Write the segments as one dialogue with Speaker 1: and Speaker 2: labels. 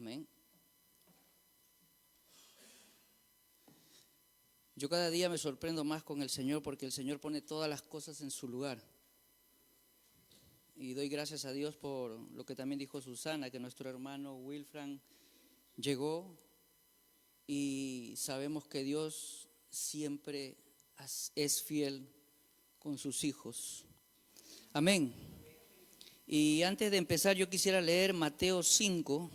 Speaker 1: Amén. Yo cada día me sorprendo más con el Señor porque el Señor pone todas las cosas en su lugar. Y doy gracias a Dios por lo que también dijo Susana, que nuestro hermano Wilfran llegó y sabemos que Dios siempre es fiel con sus hijos. Amén. Y antes de empezar yo quisiera leer Mateo 5,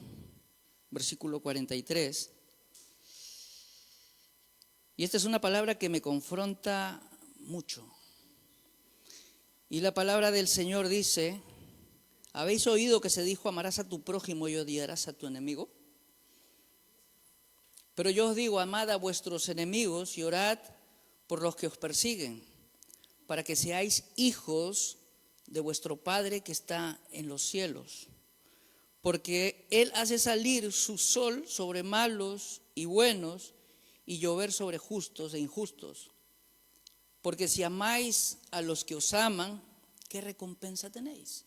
Speaker 1: versículo 43. Y esta es una palabra que me confronta mucho. Y la palabra del Señor dice: ¿habéis oído que se dijo amarás a tu prójimo y odiarás a tu enemigo? Pero yo os digo, amad a vuestros enemigos y orad por los que os persiguen, para que seáis hijos de vuestro Padre que está en los cielos. Porque Él hace salir su sol sobre malos y buenos y llover sobre justos e injustos. Porque si amáis a los que os aman, ¿qué recompensa tenéis?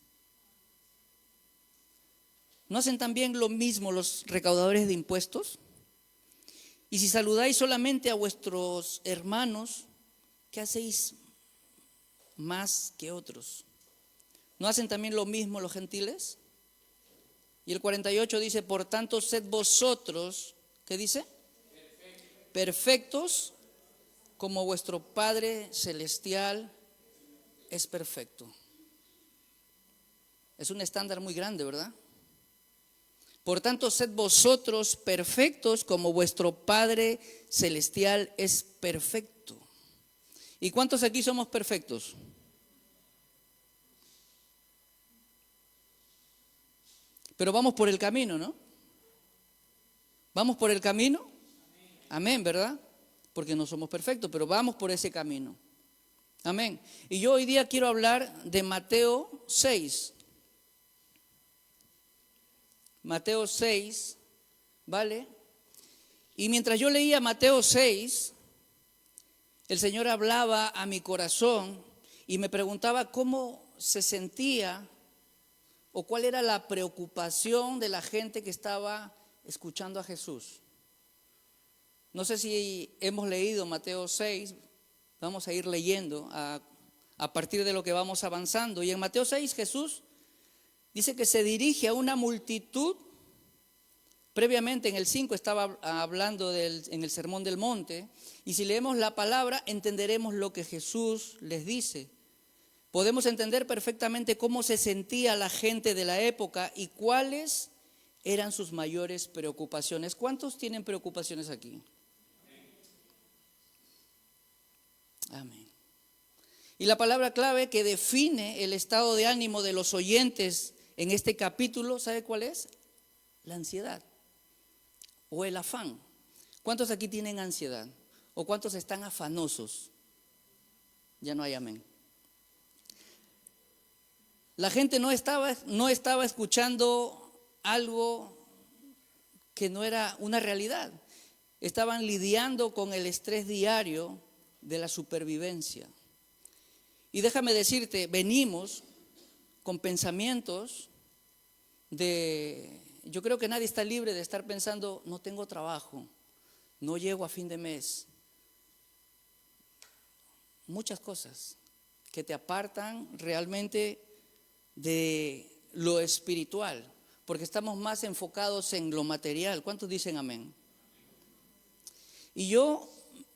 Speaker 1: ¿No hacen también lo mismo los recaudadores de impuestos? Y si saludáis solamente a vuestros hermanos, ¿qué hacéis más que otros? ¿No hacen también lo mismo los gentiles? Y el 48 dice: por tanto, sed vosotros, ¿qué dice? Perfectos, como vuestro Padre Celestial es perfecto. Es un estándar muy grande, ¿verdad? Por tanto, sed vosotros perfectos, como vuestro Padre Celestial es perfecto. ¿Y cuántos aquí somos perfectos? Pero vamos por el camino, ¿no? ¿Vamos por el camino? Amén, ¿verdad? Porque no somos perfectos, pero vamos por ese camino. Amén. Y yo hoy día quiero hablar de Mateo 6. Mateo 6, ¿vale? Y mientras yo leía Mateo 6, el Señor hablaba a mi corazón y me preguntaba cómo se sentía o cuál era la preocupación de la gente que estaba escuchando a Jesús. No sé si hemos leído Mateo 6, vamos a ir leyendo a partir de lo que vamos avanzando. Y en Mateo 6 Jesús dice que se dirige a una multitud. Previamente en el 5 estaba hablando en el Sermón del Monte. Y si leemos la palabra entenderemos lo que Jesús les dice. Podemos entender perfectamente cómo se sentía la gente de la época y cuáles eran sus mayores preocupaciones. ¿Cuántos tienen preocupaciones aquí? Amén. Y la palabra clave que define el estado de ánimo de los oyentes en este capítulo, ¿sabe cuál es? La ansiedad o el afán. ¿Cuántos aquí tienen ansiedad? ¿O cuántos están afanosos? Ya no hay amén. La gente no estaba escuchando algo que no era una realidad. Estaban lidiando con el estrés diario de la supervivencia. Y déjame decirte, venimos con pensamientos yo creo que nadie está libre de estar pensando: no tengo trabajo, no llego a fin de mes. Muchas cosas que te apartan realmente de lo espiritual, porque estamos más enfocados en lo material. ¿Cuántos dicen amén? Y yo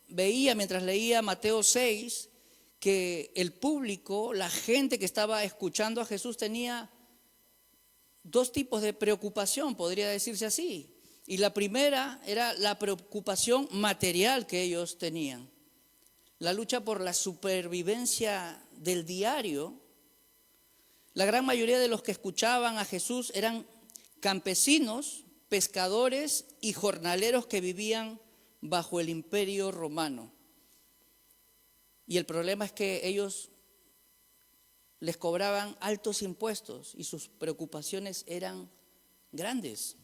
Speaker 1: veía mientras leía Mateo 6 que el público, la gente que estaba escuchando a Jesús tenía dos tipos de preocupación, podría decirse así. Y la primera era la preocupación material que ellos tenían, la lucha por la supervivencia del diario. La gran mayoría de los que escuchaban a Jesús eran campesinos, pescadores y jornaleros que vivían bajo el imperio romano. Y el problema es que ellos les cobraban altos impuestos y sus preocupaciones eran grandes.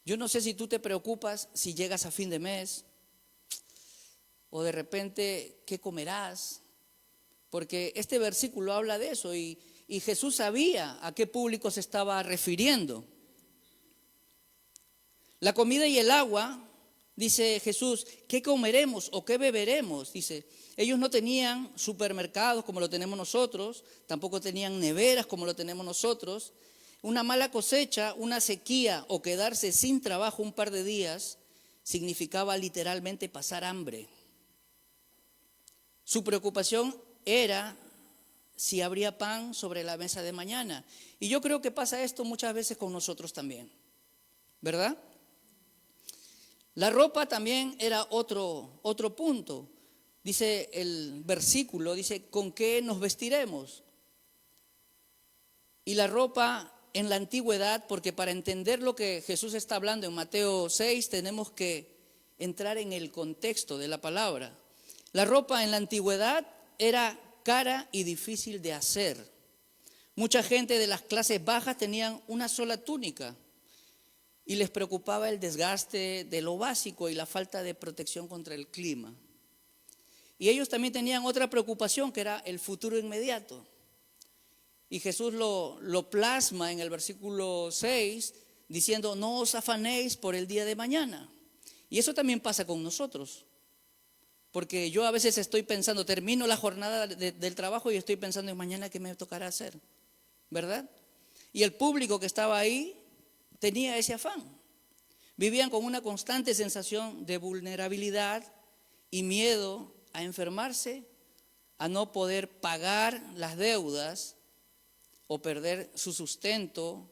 Speaker 1: Yo no sé si tú te preocupas si llegas a fin de mes o de repente qué comerás, porque este versículo habla de eso y y Jesús sabía a qué público se estaba refiriendo. La comida y el agua, dice Jesús, ¿qué comeremos o qué beberemos? Dice, ellos no tenían supermercados como lo tenemos nosotros, tampoco tenían neveras como lo tenemos nosotros. Una mala cosecha, una sequía o quedarse sin trabajo un par de días significaba literalmente pasar hambre. Su preocupación era si habría pan sobre la mesa de mañana. Y yo creo que pasa esto muchas veces con nosotros también, ¿verdad? La ropa también era otro punto. Dice el versículo, dice, ¿con qué nos vestiremos? Y la ropa en la antigüedad, porque para entender lo que Jesús está hablando en Mateo 6, tenemos que entrar en el contexto de la palabra. La ropa en la antigüedad era cara y difícil de hacer. Mucha gente de las clases bajas tenían una sola túnica y les preocupaba el desgaste de lo básico y la falta de protección contra el clima. Y ellos también tenían otra preocupación, que era el futuro inmediato. Y Jesús lo plasma en el versículo 6 diciendo, no os afanéis por el día de mañana. Y eso también pasa con nosotros. Porque yo a veces estoy pensando, termino la jornada del trabajo y estoy pensando en mañana qué me tocará hacer, ¿verdad? Y el público que estaba ahí tenía ese afán. Vivían con una constante sensación de vulnerabilidad y miedo a enfermarse, a no poder pagar las deudas o perder su sustento.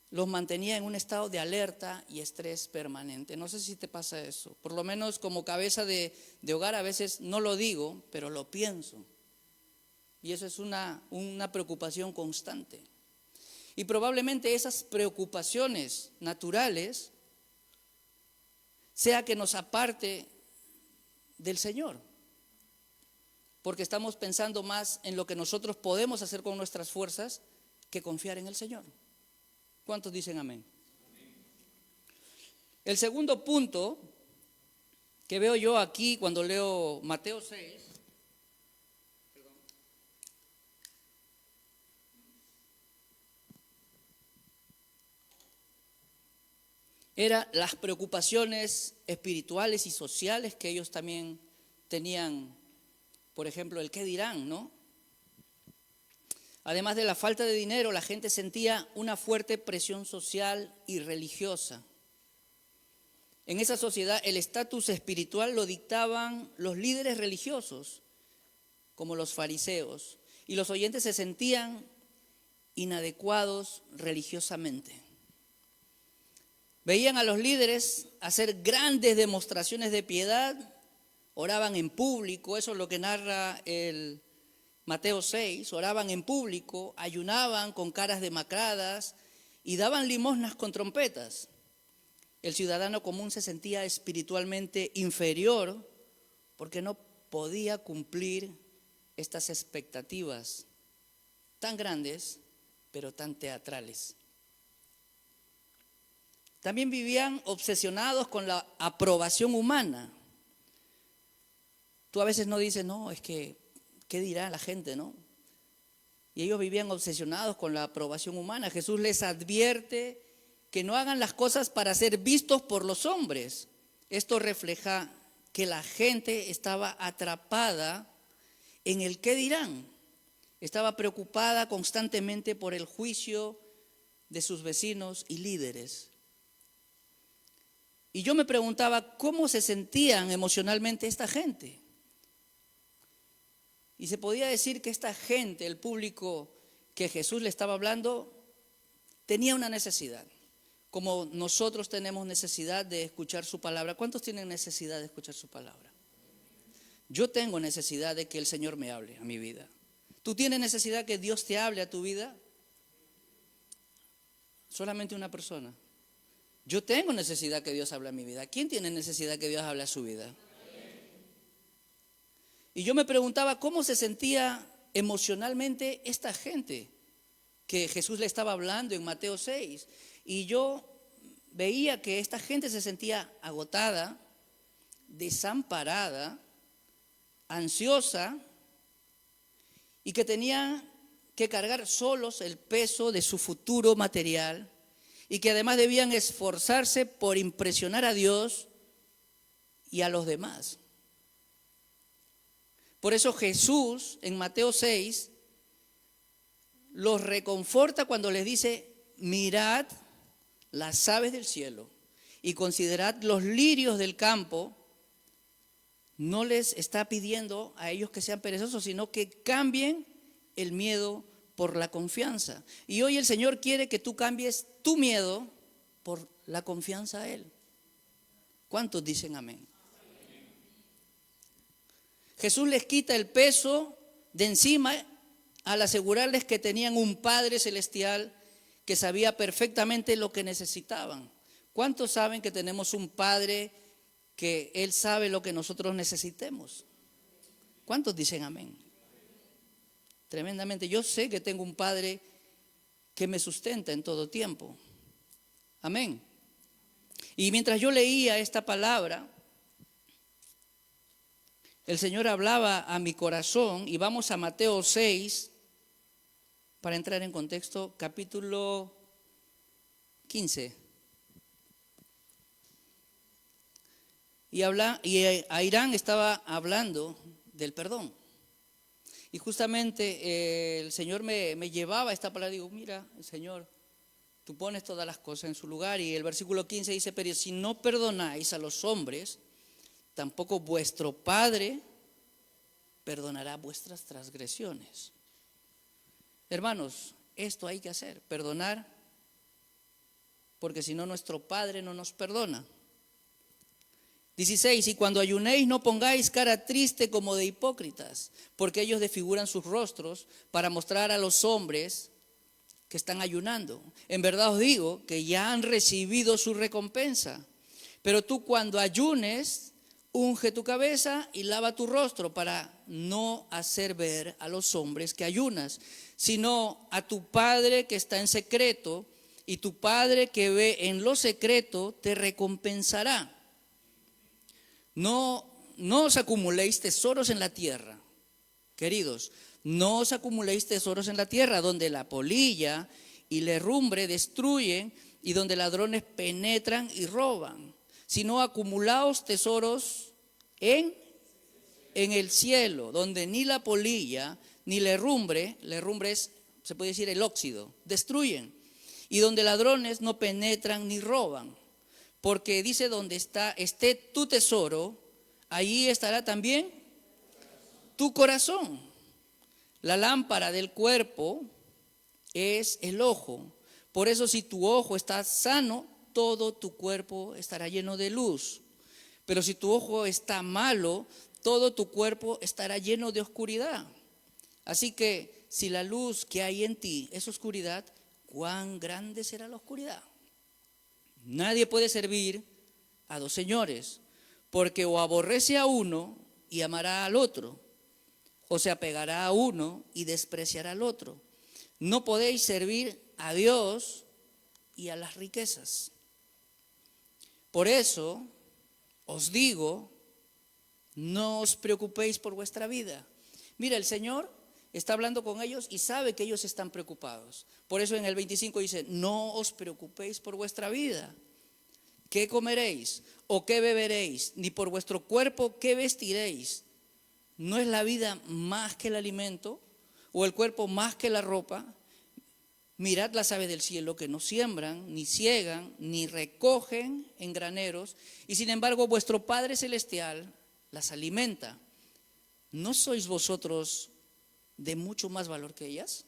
Speaker 1: Los mantenía en un estado de alerta y estrés permanente. No sé si te pasa eso. Por lo menos como cabeza de hogar a veces no lo digo, pero lo pienso. Y eso es una preocupación constante. Y probablemente esas preocupaciones naturales sea que nos aparte del Señor. Porque estamos pensando más en lo que nosotros podemos hacer con nuestras fuerzas que confiar en el Señor. ¿Cuántos dicen amén? El segundo punto que veo yo aquí cuando leo Mateo 6, era las preocupaciones espirituales y sociales que ellos también tenían. Por ejemplo, el qué dirán, ¿no? Además de la falta de dinero, la gente sentía una fuerte presión social y religiosa. En esa sociedad el estatus espiritual lo dictaban los líderes religiosos, como los fariseos, y los oyentes se sentían inadecuados religiosamente. Veían a los líderes hacer grandes demostraciones de piedad, oraban en público, eso es lo que narra el Mateo 6, oraban en público, ayunaban con caras demacradas y daban limosnas con trompetas. El ciudadano común se sentía espiritualmente inferior porque no podía cumplir estas expectativas tan grandes, pero tan teatrales. También vivían obsesionados con la aprobación humana. Tú a veces no dices, no, es que, ¿qué dirá la gente, no? Y ellos vivían obsesionados con la aprobación humana. Jesús les advierte que no hagan las cosas para ser vistos por los hombres. Esto refleja que la gente estaba atrapada en el qué dirán. Estaba preocupada constantemente por el juicio de sus vecinos y líderes. Y yo me preguntaba cómo se sentían emocionalmente esta gente. Y se podía decir que esta gente, el público que Jesús le estaba hablando, tenía una necesidad. Como nosotros tenemos necesidad de escuchar su palabra. ¿Cuántos tienen necesidad de escuchar su palabra? Yo tengo necesidad de que el Señor me hable a mi vida. ¿Tú tienes necesidad que Dios te hable a tu vida? Solamente una persona. Yo tengo necesidad que Dios hable a mi vida. ¿Quién tiene necesidad que Dios hable a su vida? Y yo me preguntaba cómo se sentía emocionalmente esta gente que Jesús le estaba hablando en Mateo 6. Y yo veía que esta gente se sentía agotada, desamparada, ansiosa y que tenían que cargar solos el peso de su futuro material y que además debían esforzarse por impresionar a Dios y a los demás. Por eso Jesús en Mateo 6 los reconforta cuando les dice: mirad las aves del cielo y considerad los lirios del campo. No les está pidiendo a ellos que sean perezosos, sino que cambien el miedo por la confianza. Y hoy el Señor quiere que tú cambies tu miedo por la confianza a Él. ¿Cuántos dicen amén? Jesús les quita el peso de encima al asegurarles que tenían un Padre Celestial que sabía perfectamente lo que necesitaban. ¿Cuántos saben que tenemos un Padre que Él sabe lo que nosotros necesitemos? ¿Cuántos dicen amén? Tremendamente. Yo sé que tengo un Padre que me sustenta en todo tiempo. Amén. Y mientras yo leía esta palabra, el Señor hablaba a mi corazón, y vamos a Mateo 6, para entrar en contexto, capítulo 15. Y Airán estaba hablando del perdón. Y justamente el Señor me llevaba a esta palabra. Digo, mira, Señor, tú pones todas las cosas en su lugar. Y el versículo 15 dice: pero si no perdonáis a los hombres, tampoco vuestro Padre perdonará vuestras transgresiones. Hermanos, esto hay que hacer, perdonar, porque si no nuestro Padre no nos perdona. 16, y cuando ayunéis no pongáis cara triste como de hipócritas, porque ellos desfiguran sus rostros para mostrar a los hombres que están ayunando. En verdad os digo que ya han recibido su recompensa. Pero tú cuando ayunes, unge tu cabeza y lava tu rostro para no hacer ver a los hombres que ayunas, sino a tu Padre que está en secreto, y tu Padre que ve en lo secreto te recompensará. No os acumuléis tesoros en la tierra, queridos, no os acumuléis tesoros en la tierra, donde la polilla y la herrumbre destruyen y donde ladrones penetran y roban, sino acumulaos tesoros en el cielo, donde ni la polilla ni la herrumbre es, se puede decir, el óxido, destruyen, y donde ladrones no penetran ni roban. Porque dice: donde esté tu tesoro, allí estará también tu corazón. La lámpara del cuerpo es el ojo. Por eso si tu ojo está sano, todo tu cuerpo estará lleno de luz. Pero si tu ojo está malo, todo tu cuerpo estará lleno de oscuridad. Así que si la luz que hay en ti es oscuridad, ¿cuán grande será la oscuridad? Nadie puede servir a dos señores, porque o aborrece a uno y amará al otro, o se apegará a uno y despreciará al otro. No podéis servir a Dios y a las riquezas. Por eso os digo, no os preocupéis por vuestra vida. Mira, el Señor está hablando con ellos y sabe que ellos están preocupados. Por eso en el 25 dice: no os preocupéis por vuestra vida, ¿qué comeréis o qué beberéis? Ni por vuestro cuerpo, ¿qué vestiréis? ¿No es la vida más que el alimento, o el cuerpo más que la ropa? Mirad las aves del cielo, que no siembran, ni ciegan, ni recogen en graneros, y sin embargo vuestro Padre Celestial las alimenta. ¿No sois vosotros de mucho más valor que ellas?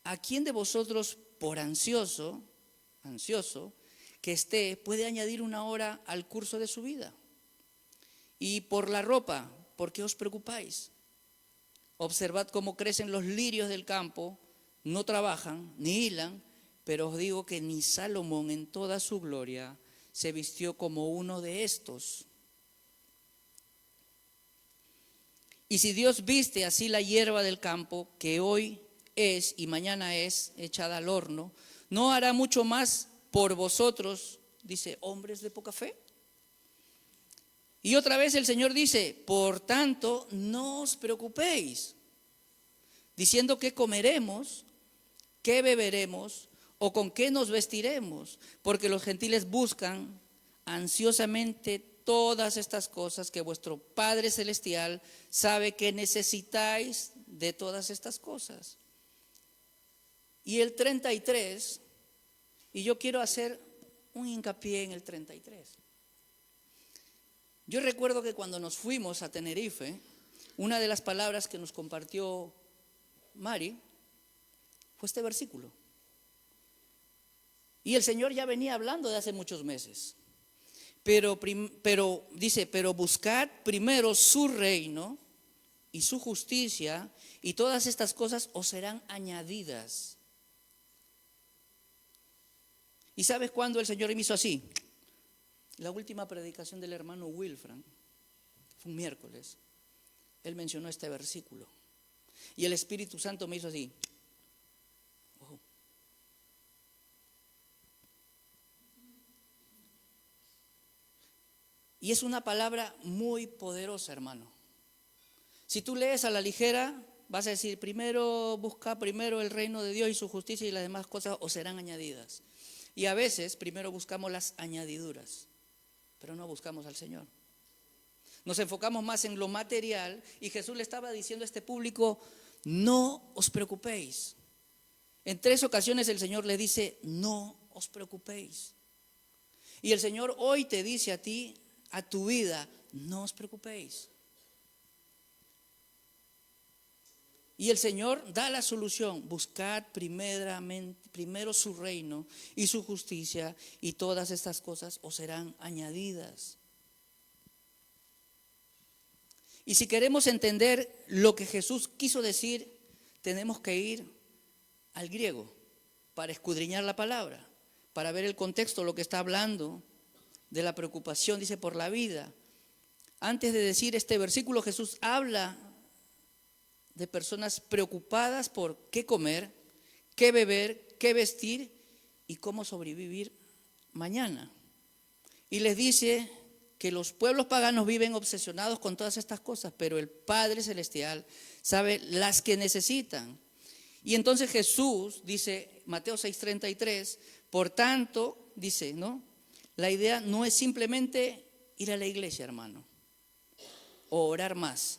Speaker 1: ¿A quién de vosotros, por ansioso que esté, puede añadir una hora al curso de su vida? Y por la ropa, ¿por qué os preocupáis? Observad cómo crecen los lirios del campo, no trabajan ni hilan, pero os digo que ni Salomón en toda su gloria se vistió como uno de estos. Y si Dios viste así la hierba del campo, que hoy es y mañana es echada al horno, ¿no hará mucho más por vosotros, dice, hombres de poca fe? Y otra vez el Señor dice: por tanto, no os preocupéis. diciendo qué comeremos, qué beberemos o con qué nos vestiremos, porque los gentiles buscan ansiosamente todas estas cosas que vuestro Padre Celestial sabe que necesitáis de todas estas cosas. Y el 33, y yo quiero hacer un hincapié en el 33. Yo recuerdo que cuando nos fuimos a Tenerife, una de las palabras que nos compartió Mari fue este versículo. Y el Señor ya venía hablando de hace muchos meses. Pero dice, pero buscad primero su reino y su justicia, y todas estas cosas os serán añadidas. ¿Y sabes cuándo el Señor me hizo así? La última predicación del hermano Wilfran, fue un miércoles, él mencionó este versículo. Y el Espíritu Santo me hizo así. Wow. Y es una palabra muy poderosa, hermano. Si tú lees a la ligera, vas a decir, busca primero el reino de Dios y su justicia, y las demás cosas os serán añadidas. Y a veces primero buscamos las añadiduras, pero no buscamos al Señor. Nos enfocamos más en lo material, y Jesús le estaba diciendo a este público, no os preocupéis. En 3 ocasiones el Señor le dice, no os preocupéis. Y el Señor hoy te dice a ti, a tu vida, no os preocupéis. Y el Señor da la solución: buscad primero su reino y su justicia, y todas estas cosas os serán añadidas. Y si queremos entender lo que Jesús quiso decir, tenemos que ir al griego para escudriñar la palabra, para ver el contexto, lo que está hablando de la preocupación, dice, por la vida. Antes de decir este versículo, Jesús habla de personas preocupadas por qué comer, qué beber, qué vestir y cómo sobrevivir mañana. Y les dice que los pueblos paganos viven obsesionados con todas estas cosas, pero el Padre Celestial sabe las que necesitan. Y entonces Jesús dice, Mateo 6:33, por tanto, dice, ¿no? La idea no es simplemente ir a la iglesia, hermano, o orar más.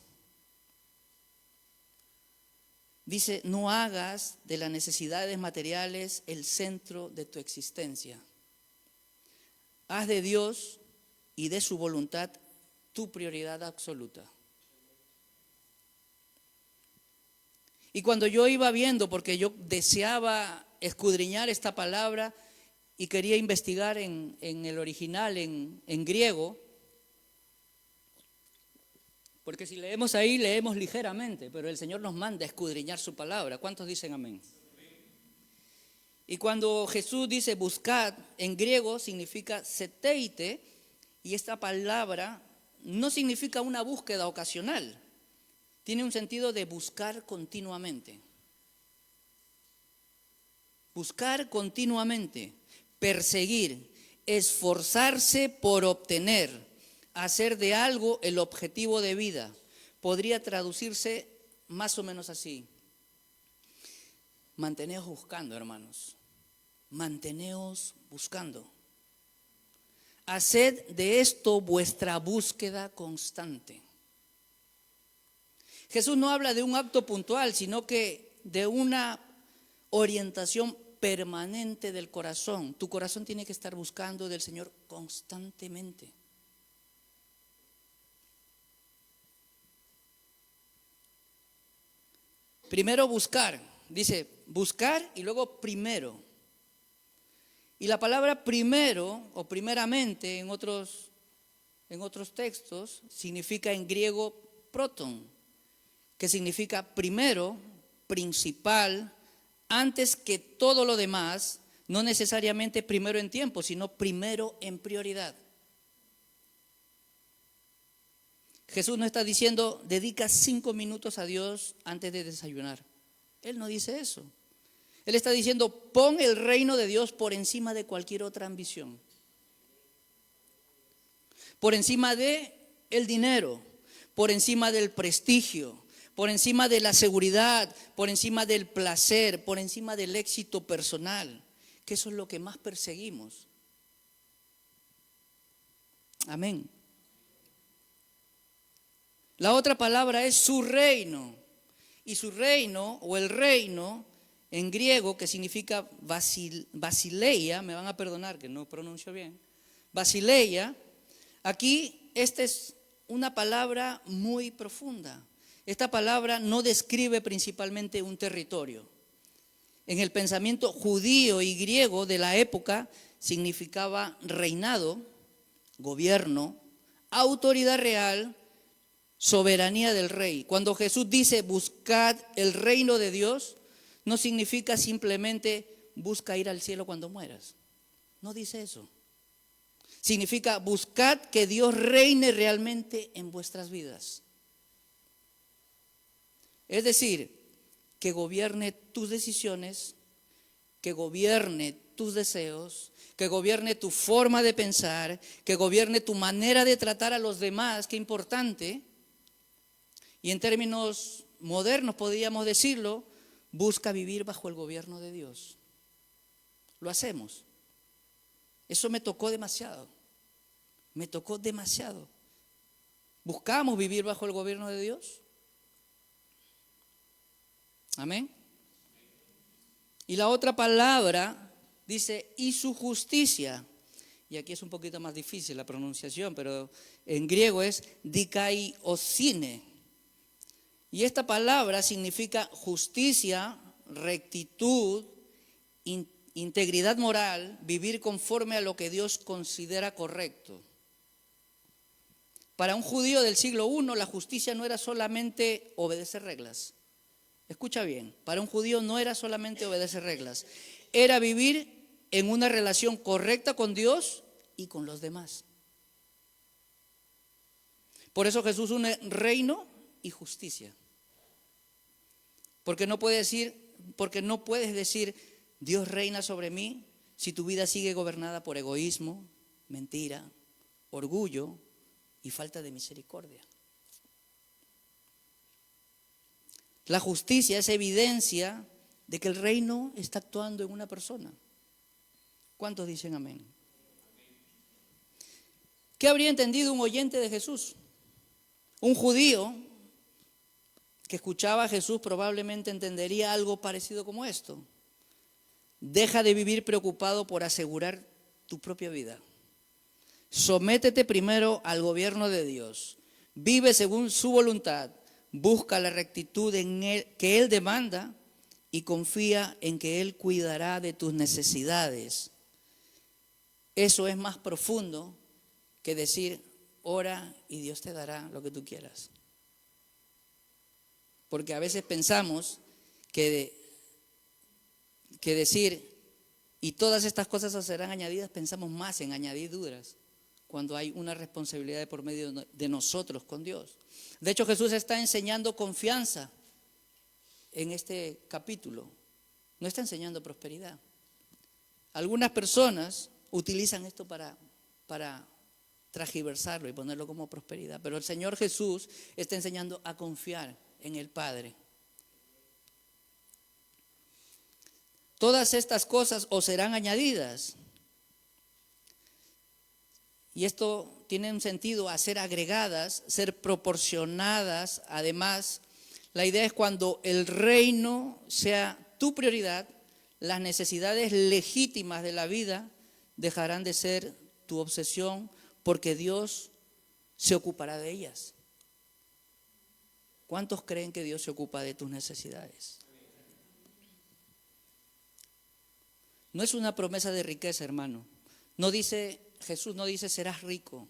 Speaker 1: Dice, no hagas de las necesidades materiales el centro de tu existencia. Haz de Dios y de su voluntad tu prioridad absoluta. Y cuando yo iba viendo, porque yo deseaba escudriñar esta palabra y quería investigar en el original, en griego, porque si leemos ahí, leemos ligeramente, pero el Señor nos manda a escudriñar su palabra. ¿Cuántos dicen amén? Y cuando Jesús dice buscad, en griego significa seteite, y esta palabra no significa una búsqueda ocasional, tiene un sentido de buscar continuamente. Buscar continuamente, perseguir, esforzarse por obtener, hacer de algo el objetivo de vida. Podría traducirse más o menos así: manteneos buscando, hermanos, manteneos buscando. Haced de esto vuestra búsqueda constante. Jesús no habla de un acto puntual, sino que de una orientación permanente del corazón. Tu corazón tiene que estar buscando del Señor constantemente. Primero buscar, dice buscar y luego primero. Y la palabra primero o primeramente en otros textos significa en griego proton, que significa primero, principal, antes que todo lo demás, no necesariamente primero en tiempo, sino primero en prioridad. Jesús no está diciendo, dedica 5 minutos a Dios antes de desayunar. Él no dice eso. Él está diciendo, pon el reino de Dios por encima de cualquier otra ambición. Por encima de el dinero, por encima del prestigio, por encima de la seguridad, por encima del placer, por encima del éxito personal, que eso es lo que más perseguimos. Amén. La otra palabra es su reino. Y su reino, o el reino, en griego, que significa basileia, me van a perdonar que no pronuncio bien, basileia, aquí esta es una palabra muy profunda. Esta palabra no describe principalmente un territorio. En el pensamiento judío y griego de la época significaba reinado, gobierno, autoridad real, soberanía del rey. Cuando Jesús dice buscad el reino de Dios, no significa simplemente busca ir al cielo cuando mueras. No dice eso. Significa buscad que Dios reine realmente en vuestras vidas. Es decir, que gobierne tus decisiones, que gobierne tus deseos, que gobierne tu forma de pensar, que gobierne tu manera de tratar a los demás, qué importante. Y en términos modernos podríamos decirlo, busca vivir bajo el gobierno de Dios. Lo hacemos. Eso me tocó demasiado. Me tocó demasiado. ¿Buscamos vivir bajo el gobierno de Dios? Amén. Y la otra palabra dice, y su justicia. Y aquí es un poquito más difícil la pronunciación, pero en griego es dikaiosine. Y esta palabra significa justicia, rectitud, integridad moral, vivir conforme a lo que Dios considera correcto. Para un judío del siglo I, la justicia no era solamente obedecer reglas. Escucha bien, para un judío no era solamente obedecer reglas, era vivir en una relación correcta con Dios y con los demás. Por eso Jesús une reino y justicia. Porque no puedes decir Dios reina sobre mí si tu vida sigue gobernada por egoísmo, mentira, orgullo y falta de misericordia. La justicia es evidencia de que el reino está actuando en una persona. ¿Cuántos dicen amén? ¿Qué habría entendido un oyente de Jesús? Un judío que escuchaba a Jesús probablemente entendería algo parecido como esto. Deja de vivir preocupado por asegurar tu propia vida. Sométete primero al gobierno de Dios. Vive según su voluntad. Busca la rectitud en él, que Él demanda y confía en que Él cuidará de tus necesidades. Eso es más profundo que decir, ora y Dios te dará lo que tú quieras. Porque a veces pensamos que decir, y todas estas cosas serán añadidas, pensamos más en añadiduras, cuando hay una responsabilidad de por medio de nosotros con Dios. De hecho, Jesús está enseñando confianza en este capítulo. No está enseñando prosperidad. Algunas personas utilizan esto para transgiversarlo y ponerlo como prosperidad. Pero el Señor Jesús está enseñando a confiar en el Padre. Todas estas cosas os serán añadidas. Y esto tiene un sentido a ser agregadas, ser proporcionadas. Además, la idea es cuando el reino sea tu prioridad, las necesidades legítimas de la vida dejarán de ser tu obsesión porque Dios se ocupará de ellas. ¿Cuántos creen que Dios se ocupa de tus necesidades? No es una promesa de riqueza, hermano. Jesús no dice serás rico.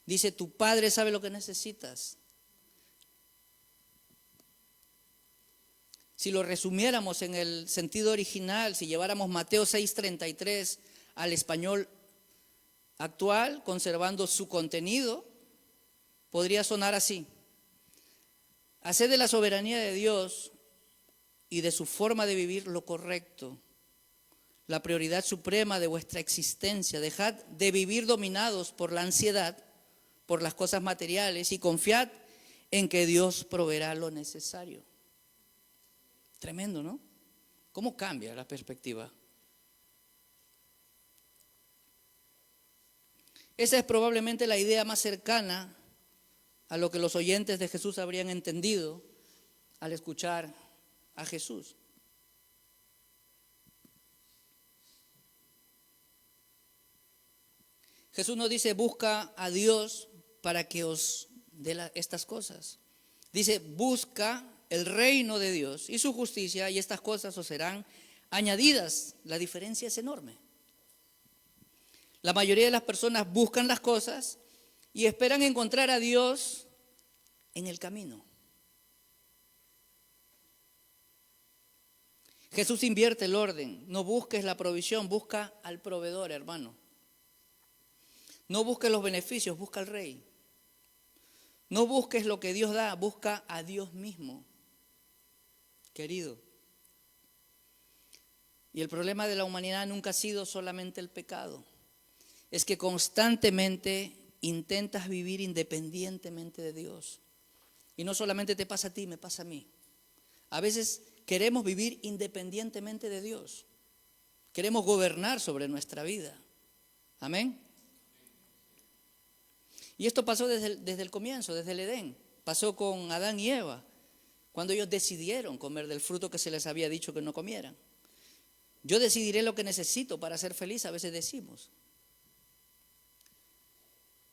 Speaker 1: Dice tu Padre sabe lo que necesitas. Si lo resumiéramos en el sentido original, si lleváramos Mateo 6:33 al español actual, conservando su contenido, podría sonar así. Haced de la soberanía de Dios y de su forma de vivir lo correcto, la prioridad suprema de vuestra existencia. Dejad de vivir dominados por la ansiedad, por las cosas materiales y confiad en que Dios proveerá lo necesario. Tremendo, ¿no? ¿Cómo cambia la perspectiva? Esa es probablemente la idea más cercana a lo que los oyentes de Jesús habrían entendido al escuchar a Jesús. Jesús nos dice, busca a Dios para que os dé estas cosas. Dice, busca el reino de Dios y su justicia y estas cosas os serán añadidas. La diferencia es enorme. La mayoría de las personas buscan las cosas y esperan encontrar a Dios en el camino. Jesús invierte el orden. No busques la provisión, busca al proveedor, hermano. No busques los beneficios, busca al Rey. No busques lo que Dios da, busca a Dios mismo, querido. Y el problema de la humanidad nunca ha sido solamente el pecado. Es que constantemente intentas vivir independientemente de Dios. Y no solamente te pasa a ti, me pasa a mí. A veces queremos vivir independientemente de Dios. Queremos gobernar sobre nuestra vida. Amén. Y esto pasó desde el comienzo, desde el Edén. Pasó con Adán y Eva, cuando ellos decidieron comer del fruto que se les había dicho que no comieran. Yo decidiré lo que necesito para ser feliz, a veces decimos.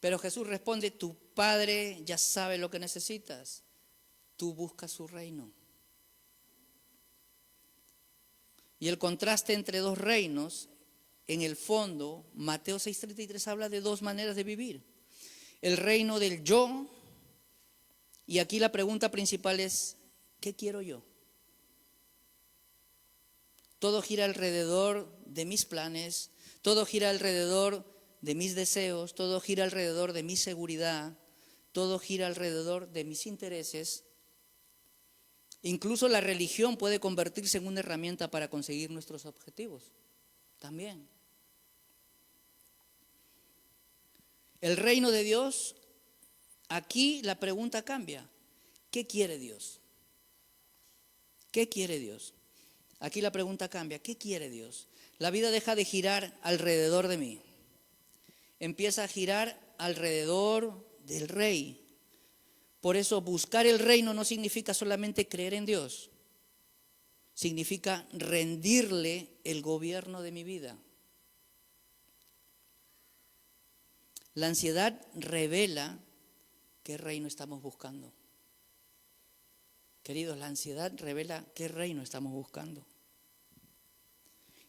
Speaker 1: Pero Jesús responde, tu Padre ya sabe lo que necesitas. Tú buscas su reino. Y el contraste entre dos reinos, en el fondo, Mateo 6:33 habla de dos maneras de vivir. El reino del yo, y aquí la pregunta principal es, ¿qué quiero yo? Todo gira alrededor de mis planes, todo gira alrededor de mis deseos, todo gira alrededor de mi seguridad, todo gira alrededor de mis intereses. Incluso la religión puede convertirse en una herramienta para conseguir nuestros objetivos, también. El reino de Dios, aquí la pregunta cambia. ¿Qué quiere Dios? ¿Qué quiere Dios? Aquí la pregunta cambia. ¿Qué quiere Dios? La vida deja de girar alrededor de mí. Empieza a girar alrededor del Rey. Por eso buscar el reino no significa solamente creer en Dios. Significa rendirle el gobierno de mi vida. La ansiedad revela qué reino estamos buscando. Queridos, la ansiedad revela qué reino estamos buscando.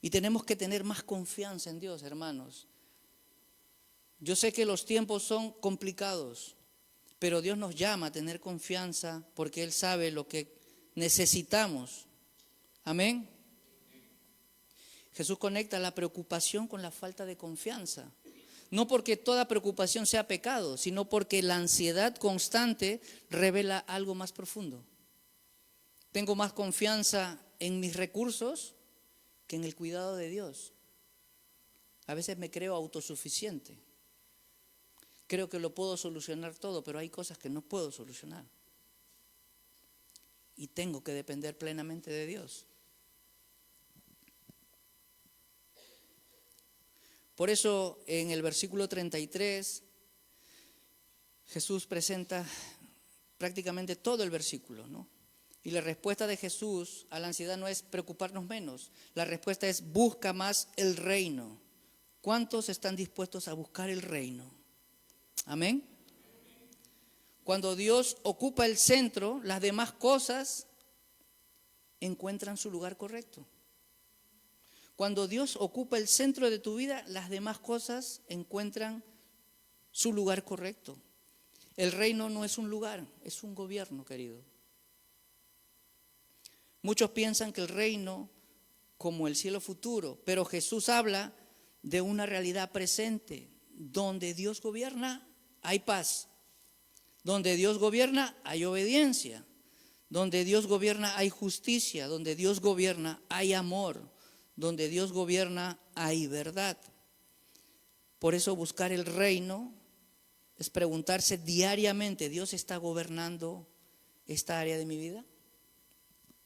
Speaker 1: Y tenemos que tener más confianza en Dios, hermanos. Yo sé que los tiempos son complicados, pero Dios nos llama a tener confianza porque Él sabe lo que necesitamos. Amén. Jesús conecta la preocupación con la falta de confianza. No porque toda preocupación sea pecado, sino porque la ansiedad constante revela algo más profundo. Tengo más confianza en mis recursos que en el cuidado de Dios. A veces me creo autosuficiente. Creo que lo puedo solucionar todo, pero hay cosas que no puedo solucionar. Y tengo que depender plenamente de Dios. Por eso en el versículo 33 Jesús presenta prácticamente todo el versículo, ¿no? Y la respuesta de Jesús a la ansiedad no es preocuparnos menos. La respuesta es busca más el reino. ¿Cuántos están dispuestos a buscar el reino? Amén. Cuando Dios ocupa el centro, las demás cosas encuentran su lugar correcto. Cuando Dios ocupa el centro de tu vida, las demás cosas encuentran su lugar correcto. El reino no es un lugar, es un gobierno, querido. Muchos piensan que el reino como el cielo futuro, pero Jesús habla de una realidad presente. Donde Dios gobierna, hay paz. Donde Dios gobierna, hay obediencia. Donde Dios gobierna, hay justicia. Donde Dios gobierna, hay amor. Donde Dios gobierna, hay verdad. Por eso buscar el reino es preguntarse diariamente, ¿Dios está gobernando esta área de mi vida?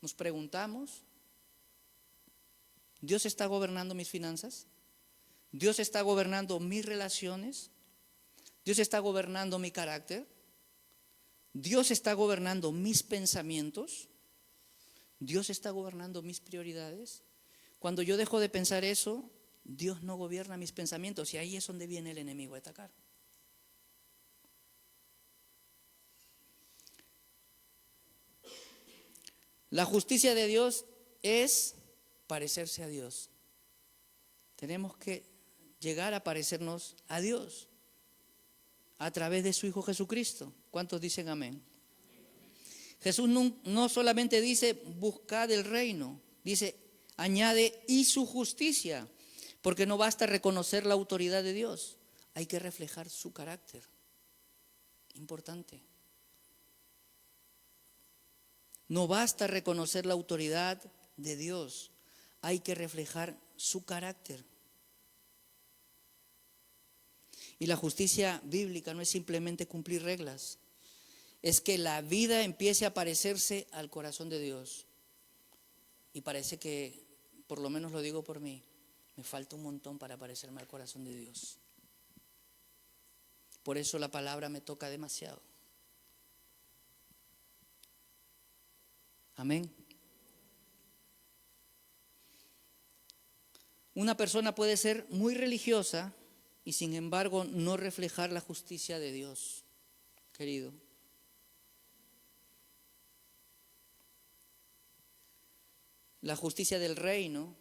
Speaker 1: Nos preguntamos, ¿Dios está gobernando mis finanzas? ¿Dios está gobernando mis relaciones? ¿Dios está gobernando mi carácter? ¿Dios está gobernando mis pensamientos? ¿Dios está gobernando mis prioridades? Cuando yo dejo de pensar eso, Dios no gobierna mis pensamientos y ahí es donde viene el enemigo a atacar. La justicia de Dios es parecerse a Dios. Tenemos que llegar a parecernos a Dios a través de su Hijo Jesucristo. ¿Cuántos dicen amén? Jesús no solamente dice buscad el reino, dice añade y su justicia, porque no basta reconocer la autoridad de Dios, hay que reflejar su carácter. Importante. No basta reconocer la autoridad de Dios, hay que reflejar su carácter. Y la justicia bíblica no es simplemente cumplir reglas, es que la vida empiece a parecerse al corazón de Dios. Y parece que, por lo menos lo digo por mí, me falta un montón para parecerme al corazón de Dios. Por eso la palabra me toca demasiado. Amén. Una persona puede ser muy religiosa y sin embargo no reflejar la justicia de Dios, querido. La justicia del reino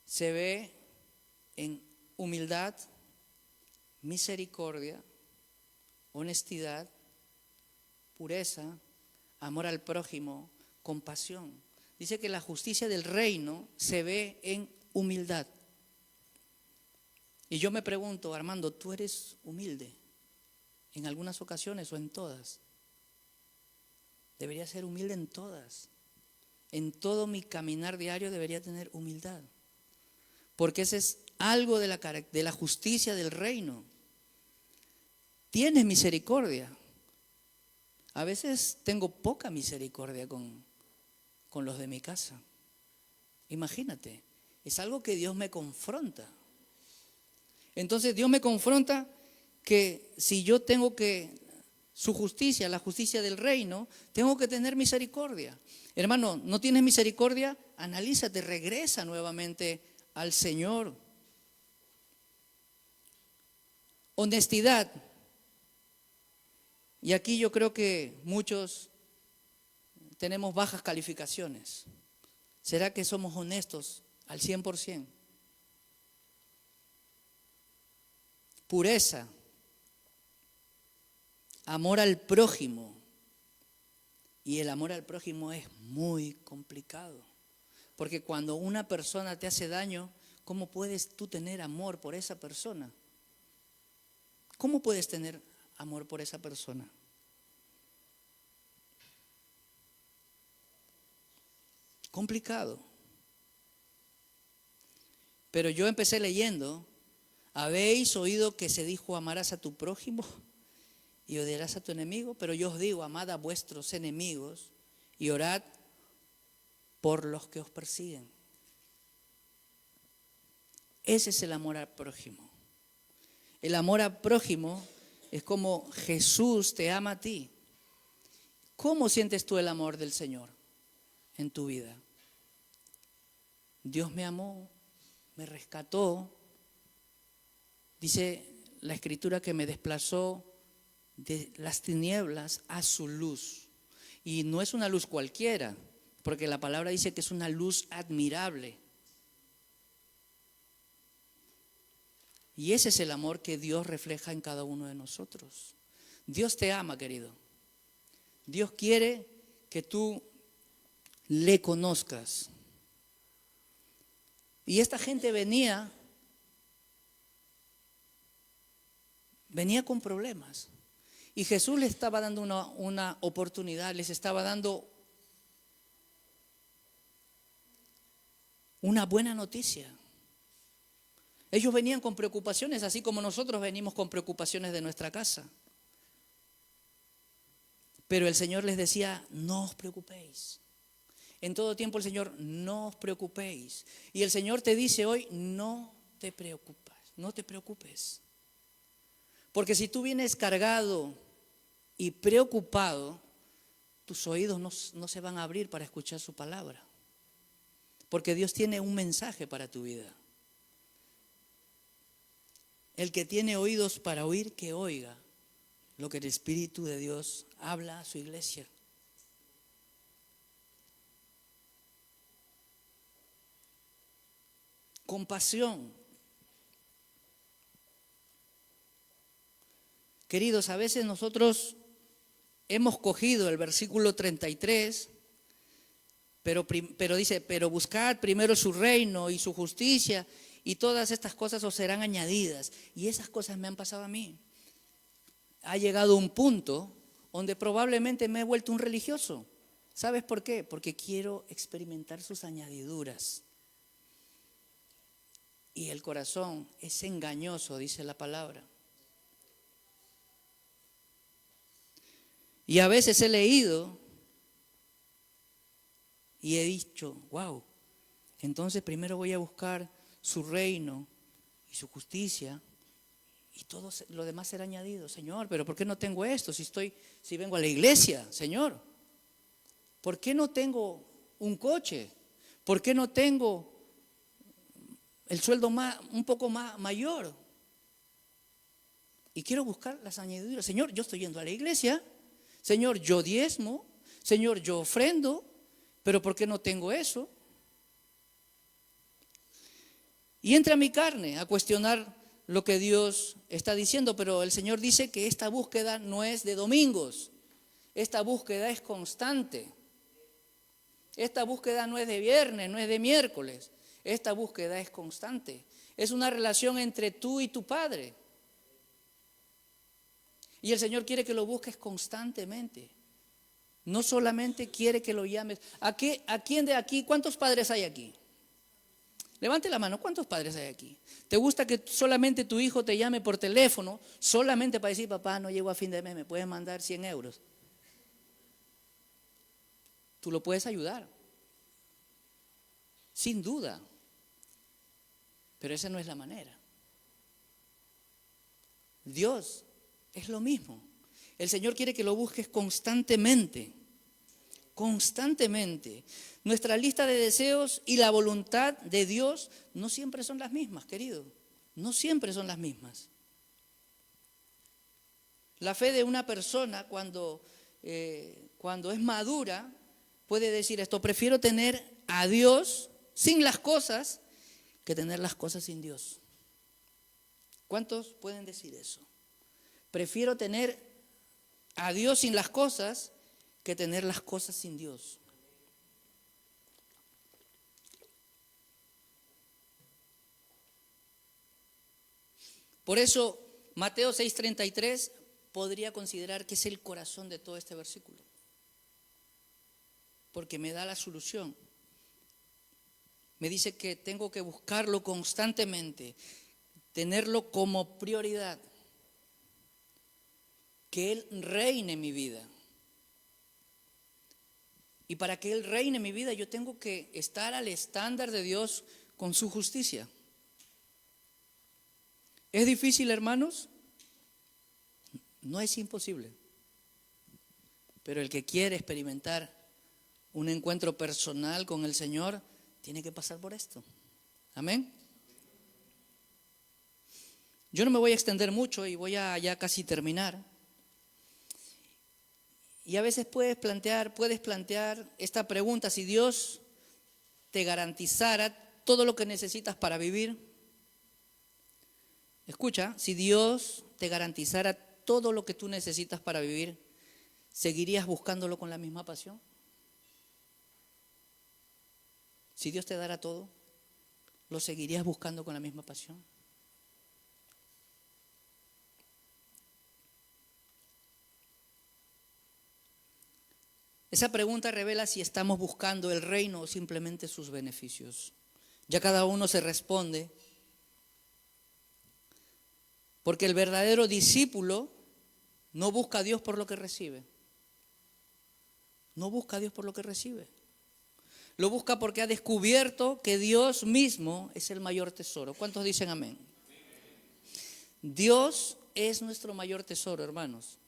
Speaker 1: se ve en humildad, misericordia, honestidad, pureza, amor al prójimo, compasión. Dice que la justicia del reino se ve en humildad. Y yo me pregunto, Armando, ¿tú eres humilde en algunas ocasiones o en todas? Debería ser humilde en todas. En todo mi caminar diario debería tener humildad. Porque ese es algo de la justicia del reino. Tienes misericordia. A veces tengo poca misericordia con los de mi casa. Imagínate, es algo que Dios me confronta. Entonces Dios me confronta que si yo tengo su justicia, la justicia del reino, tengo que tener misericordia. Hermano, ¿no tienes misericordia? Analízate, regresa nuevamente al Señor. Honestidad. Y aquí yo creo que muchos tenemos bajas calificaciones. ¿Será que somos honestos al 100%? Pureza, amor al prójimo. Y el amor al prójimo es muy complicado. Porque cuando una persona te hace daño, ¿cómo puedes tú tener amor por esa persona? ¿Cómo puedes tener amor por esa persona? Complicado. Pero yo empecé leyendo, ¿habéis oído que se dijo amarás a tu prójimo y odiarás a tu enemigo? Pero yo os digo, amad a vuestros enemigos y orad por los que os persiguen. Ese es el amor al prójimo. El amor al prójimo es como Jesús te ama a ti. ¿Cómo sientes tú el amor del Señor en tu vida? Dios me amó, me rescató. Dice la Escritura que me desplazó de las tinieblas a su luz. Y no es una luz cualquiera, porque la palabra dice que es una luz admirable. Y ese es el amor que Dios refleja en cada uno de nosotros. Dios te ama, querido. Dios quiere que tú le conozcas. Y esta gente venía con problemas. Y Jesús les estaba dando una oportunidad, les estaba dando una buena noticia. Ellos venían con preocupaciones, así como nosotros venimos con preocupaciones de nuestra casa. Pero el Señor les decía, no os preocupéis. En todo tiempo el Señor, no os preocupéis. Y el Señor te dice hoy, no te preocupes, no te preocupes. Porque si tú vienes cargado y preocupado, tus oídos no se van a abrir para escuchar su palabra. Porque Dios tiene un mensaje para tu vida. El que tiene oídos para oír, que oiga lo que el Espíritu de Dios habla a su iglesia. Compasión. Queridos, a veces nosotros hemos cogido el versículo 33, pero dice, pero buscad primero su reino y su justicia y todas estas cosas os serán añadidas. Y esas cosas me han pasado a mí. Ha llegado un punto donde probablemente me he vuelto un religioso. ¿Sabes por qué? Porque quiero experimentar sus añadiduras. Y el corazón es engañoso, dice la palabra. Y a veces he leído y he dicho, wow, entonces primero voy a buscar su reino y su justicia y todo lo demás será añadido. Señor, pero ¿por qué no tengo esto si vengo a la iglesia, Señor? ¿Por qué no tengo un coche? ¿Por qué no tengo el sueldo un poco más mayor? Y quiero buscar las añadiduras. Señor, yo estoy yendo a la iglesia. Señor, yo diezmo. Señor, yo ofrendo. Pero ¿por qué no tengo eso? Y entra mi carne a cuestionar lo que Dios está diciendo. Pero el Señor dice que esta búsqueda no es de domingos. Esta búsqueda es constante. Esta búsqueda no es de viernes, no es de miércoles. Esta búsqueda es constante. Es una relación entre tú y tu Padre. Y el Señor quiere que lo busques constantemente. No solamente quiere que lo llames. ¿A quién de aquí? ¿Cuántos padres hay aquí? Levante la mano. ¿Cuántos padres hay aquí? ¿Te gusta que solamente tu hijo te llame por teléfono solamente para decir, papá, no llego a fin de mes, me puedes mandar 100 euros? Tú lo puedes ayudar. Sin duda. Pero esa no es la manera. Dios es lo mismo. El Señor quiere que lo busques constantemente. Constantemente. Nuestra lista de deseos y la voluntad de Dios no siempre son las mismas, querido. No siempre son las mismas. La fe de una persona cuando es madura puede decir esto: prefiero tener a Dios sin las cosas que tener las cosas sin Dios. ¿Cuántos pueden decir eso? Prefiero tener a Dios sin las cosas que tener las cosas sin Dios. Por eso Mateo 6:33 podría considerar que es el corazón de todo este versículo, porque me da la solución. Me dice que tengo que buscarlo constantemente, tenerlo como prioridad, que Él reine en mi vida. Y para que Él reine en mi vida yo tengo que estar al estándar de Dios con su justicia. ¿Es difícil, hermanos? No es imposible. Pero el que quiere experimentar un encuentro personal con el Señor tiene que pasar por esto. Amén. Yo no me voy a extender mucho y voy a ya casi terminar. Y a veces puedes plantear esta pregunta: si Dios te garantizara todo lo que necesitas para vivir. Escucha, si Dios te garantizara todo lo que tú necesitas para vivir, ¿seguirías buscándolo con la misma pasión? Si Dios te dara todo, ¿lo seguirías buscando con la misma pasión? Esa pregunta revela si estamos buscando el reino o simplemente sus beneficios. Ya cada uno se responde Porque el verdadero discípulo no busca a Dios por lo que recibe. No busca a Dios por lo que recibe. Lo busca porque ha descubierto que Dios mismo es el mayor tesoro. ¿Cuántos dicen amén? Dios es nuestro mayor tesoro, hermanos.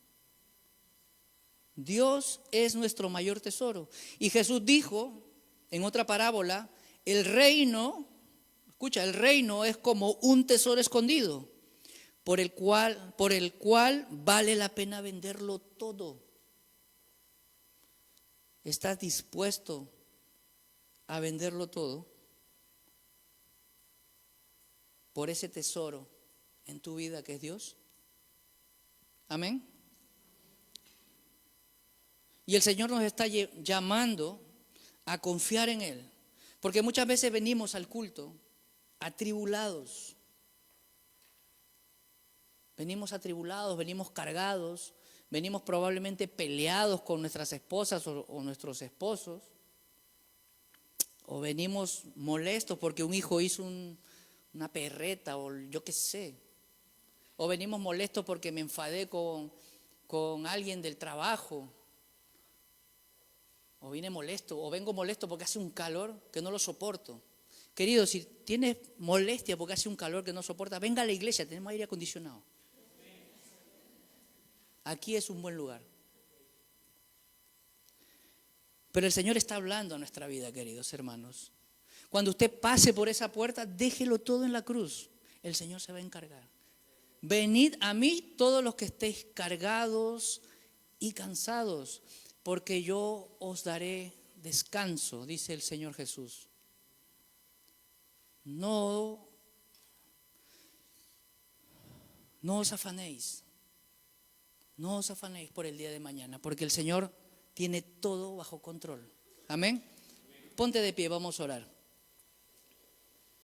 Speaker 1: Dios es nuestro mayor tesoro. Y Jesús dijo en otra parábola, el reino, escucha, el reino es como un tesoro escondido, por el cual vale la pena venderlo todo. ¿Estás dispuesto a venderlo todo por ese tesoro en tu vida que es Dios? Amén. Y el Señor nos está llamando a confiar en Él, porque muchas veces venimos al culto atribulados. Venimos atribulados, venimos cargados, venimos probablemente peleados con nuestras esposas o nuestros esposos. O venimos molestos porque un hijo hizo una perreta o yo qué sé. O venimos molestos porque me enfadé con alguien del trabajo. O vine molesto, o vengo molesto porque hace un calor que no lo soporto. Querido, si tienes molestia porque hace un calor que no soporta, venga a la iglesia, tenemos aire acondicionado. Aquí es un buen lugar. Pero el Señor está hablando a nuestra vida, queridos hermanos. Cuando usted pase por esa puerta, déjelo todo en la cruz. El Señor se va a encargar. Venid a mí todos los que estéis cargados y cansados, porque yo os daré descanso, dice el Señor Jesús. No os afanéis. No os afanéis por el día de mañana, porque el Señor tiene todo bajo control. Amén. Ponte de pie, vamos a orar.